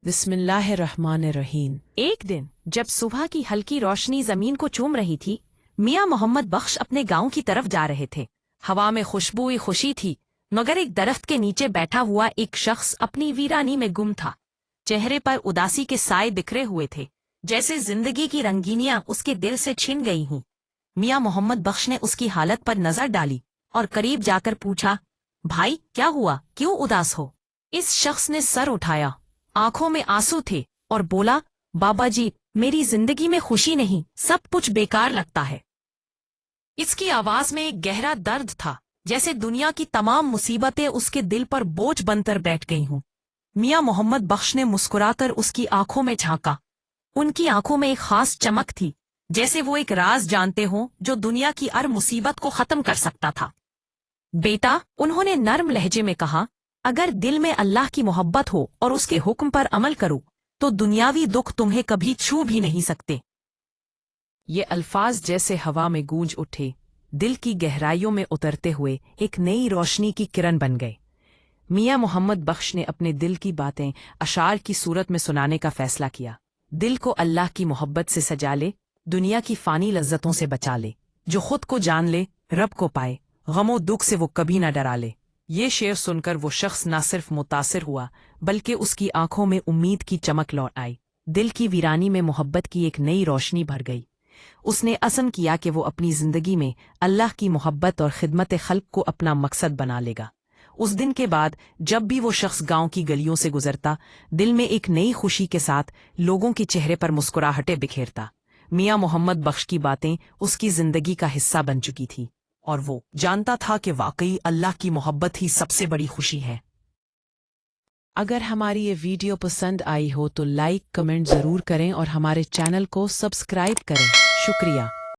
बिस्मिल्लाहिर्रहमानिर्रहीम। एक दिन जब सुबह की हल्की रोशनी जमीन को चूम रही थी, मियाँ मोहम्मद बख्श अपने गांव की तरफ जा रहे थे। हवा में खुशबू खुशी थी, मगर एक दरख्त के नीचे बैठा हुआ एक शख्स अपनी वीरानी में गुम था। चेहरे पर उदासी के साए बिखरे हुए थे, जैसे जिंदगी की रंगीनियां उसके दिल से छिन गई हों। मियाँ मोहम्मद बख्श ने उसकी हालत पर नजर डाली और करीब जाकर पूछा, भाई क्या हुआ, क्यों उदास हो? इस शख्स ने सर उठाया, आंखों में आंसू थे और बोला, बाबा जी, मेरी जिंदगी में खुशी नहीं, सब कुछ बेकार लगता है। इसकी आवाज में एक गहरा दर्द था, जैसे दुनिया की तमाम मुसीबतें उसके दिल पर बोझ बनकर बैठ गई हों। मियाँ मोहम्मद बख्श ने मुस्कुराकर उसकी आंखों में झांका। उनकी आंखों में एक खास चमक थी, जैसे वो एक राज जानते हों जो दुनिया की हर मुसीबत को खत्म कर सकता था। बेटा, उन्होंने नर्म लहजे में कहा, अगर दिल में अल्लाह की मोहब्बत हो और उसके हुक्म पर अमल करो तो दुनियावी दुख तुम्हें कभी छू भी नहीं सकते। ये अल्फाज जैसे हवा में गूंज उठे, दिल की गहराइयों में उतरते हुए एक नई रोशनी की किरण बन गए। मियाँ मोहम्मद बख्श ने अपने दिल की बातें अशार की सूरत में सुनाने का फैसला किया। दिल को अल्लाह की मोहब्बत से सजा ले, दुनिया की फानी लज्जतों से बचा ले। जो खुद को जान ले, रब को पाए, गमो दुख से वो कभी न डरा ले। ये शेर सुनकर वो शख्स न सिर्फ मुतासिर हुआ, बल्कि उसकी आंखों में उम्मीद की चमक लौट आई। दिल की वीरानी में मोहब्बत की एक नई रोशनी भर गई। उसने अज़्म किया कि वो अपनी जिंदगी में अल्लाह की मोहब्बत और खिदमत खल्क को अपना मकसद बना लेगा। उस दिन के बाद जब भी वो शख्स गांव की गलियों से गुजरता, दिल में एक नई खुशी के साथ लोगों के चेहरे पर मुस्कुराहटें बिखेरता। मियाँ मोहम्मद बख्श की बातें उसकी जिंदगी का हिस्सा बन चुकी थी और वो जानता था कि वाकई अल्लाह की मोहब्बत ही सबसे बड़ी खुशी है। अगर हमारी ये वीडियो पसंद आई हो तो लाइक कमेंट ज़रूर करें और हमारे चैनल को सब्सक्राइब करें। शुक्रिया।